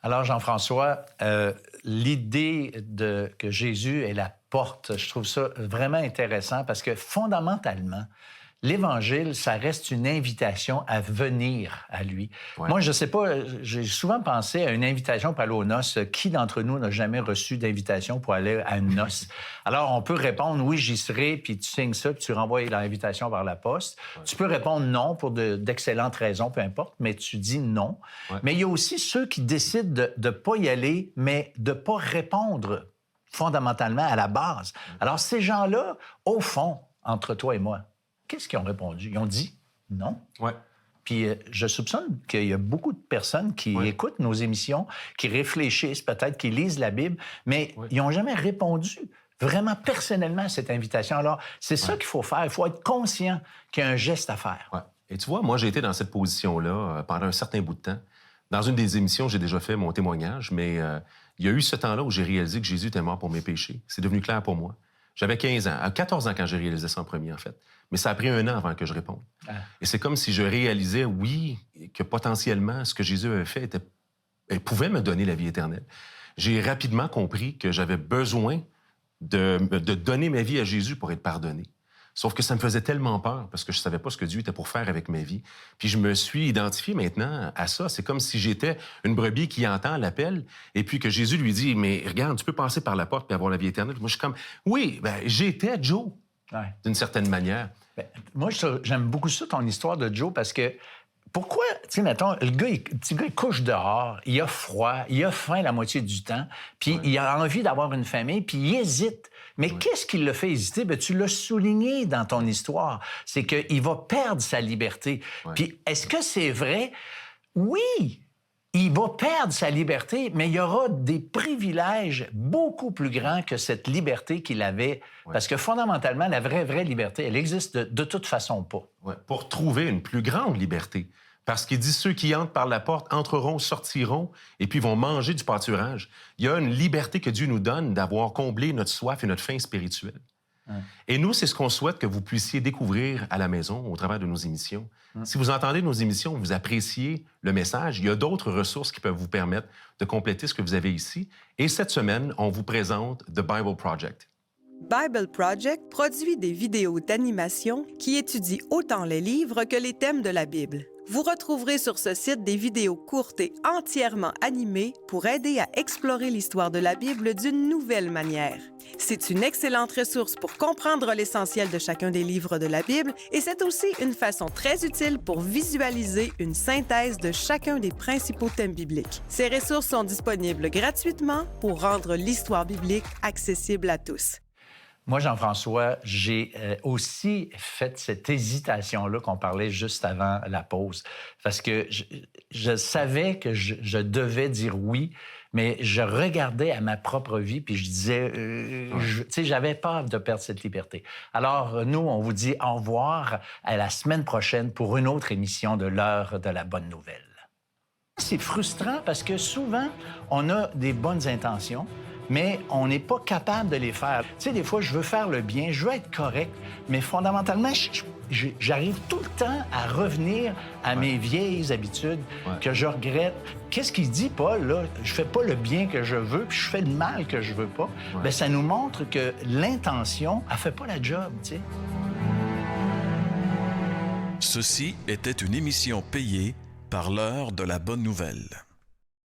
Alors, Jean-François, l'idée que Jésus est la porte, je trouve ça vraiment intéressant parce que fondamentalement, l'Évangile, ça reste une invitation à venir à lui. Ouais. Moi, je sais pas, j'ai souvent pensé à une invitation pour aller aux noces. Qui d'entre nous n'a jamais reçu d'invitation pour aller à une noce? Alors, on peut répondre « oui, j'y serai », puis tu signes ça, puis tu renvoies l'invitation par la poste. Ouais. Tu peux répondre « non » pour d'excellentes raisons, peu importe, mais tu dis « non ». Ouais. Mais il y a aussi ceux qui décident de ne pas y aller, mais de ne pas répondre fondamentalement à la base. Alors, ces gens-là, au fond, entre toi et moi, qu'est-ce qu'ils ont répondu? Ils ont dit non. Ouais. Puis je soupçonne qu'il y a beaucoup de personnes qui écoutent nos émissions, qui réfléchissent peut-être, qui lisent la Bible, mais ils n'ont jamais répondu vraiment personnellement à cette invitation. Alors, c'est ça qu'il faut faire. Il faut être conscient qu'il y a un geste à faire. Ouais. Et tu vois, moi, j'ai été dans cette position-là pendant un certain bout de temps. Dans une des émissions, j'ai déjà fait mon témoignage, mais il y a eu ce temps-là où j'ai réalisé que Jésus était mort pour mes péchés. C'est devenu clair pour moi. J'avais 14 ans quand j'ai réalisé ça en premier, en fait. Mais ça a pris 1 an avant que je réponde. Ah. Et c'est comme si je réalisais, oui, que potentiellement, ce que Jésus avait fait pouvait me donner la vie éternelle. J'ai rapidement compris que j'avais besoin de donner ma vie à Jésus pour être pardonné. Sauf que ça me faisait tellement peur parce que je savais pas ce que Dieu était pour faire avec ma vie. Puis je me suis identifié maintenant à ça. C'est comme si j'étais une brebis qui entend l'appel et puis que Jésus lui dit « Mais regarde, tu peux passer par la porte et avoir la vie éternelle. » Moi, je suis comme « Oui, j'étais Joe, d'une certaine manière. » Moi, j'aime beaucoup ça, ton histoire de Joe, parce que pourquoi, tu sais, mettons, le petit gars, il couche dehors, il a froid, il a faim la moitié du temps, puis il a envie d'avoir une famille, puis il hésite. Mais qu'est-ce qui le fait hésiter? Bien, tu l'as souligné dans ton histoire. C'est qu'il va perdre sa liberté. Puis est-ce que c'est vrai? Oui! Il va perdre sa liberté, mais il y aura des privilèges beaucoup plus grands que cette liberté qu'il avait. Parce que fondamentalement, la vraie liberté, elle existe de toute façon pas. Pour trouver une plus grande liberté. Parce qu'il dit, ceux qui entrent par la porte entreront, sortiront, et puis vont manger du pâturage. Il y a une liberté que Dieu nous donne d'avoir comblé notre soif et notre faim spirituelle. Et nous, c'est ce qu'on souhaite que vous puissiez découvrir à la maison au travers de nos émissions. Si vous entendez nos émissions, vous appréciez le message, il y a d'autres ressources qui peuvent vous permettre de compléter ce que vous avez ici. Et cette semaine, on vous présente The Bible Project. Bible Project produit des vidéos d'animation qui étudient autant les livres que les thèmes de la Bible. Vous retrouverez sur ce site des vidéos courtes et entièrement animées pour aider à explorer l'histoire de la Bible d'une nouvelle manière. C'est une excellente ressource pour comprendre l'essentiel de chacun des livres de la Bible et c'est aussi une façon très utile pour visualiser une synthèse de chacun des principaux thèmes bibliques. Ces ressources sont disponibles gratuitement pour rendre l'histoire biblique accessible à tous. Moi, Jean-François, j'ai aussi fait cette hésitation-là qu'on parlait juste avant la pause. Parce que je savais que je devais dire oui, mais je regardais à ma propre vie puis je disais, tu sais, j'avais peur de perdre cette liberté. Alors, nous, on vous dit au revoir à la semaine prochaine pour une autre émission de l'heure de la bonne nouvelle. C'est frustrant parce que souvent, on a des bonnes intentions, mais on n'est pas capable de les faire. Tu sais, des fois, je veux faire le bien, je veux être correct, mais fondamentalement, j'arrive tout le temps à revenir à mes vieilles habitudes que je regrette. Qu'est-ce qu'il dit, Paul, là? Je fais pas le bien que je veux, puis je fais le mal que je veux pas. Bien, ça nous montre que l'intention, elle fait pas la job, tu sais. Ceci était une émission payée par l'heure de la bonne nouvelle.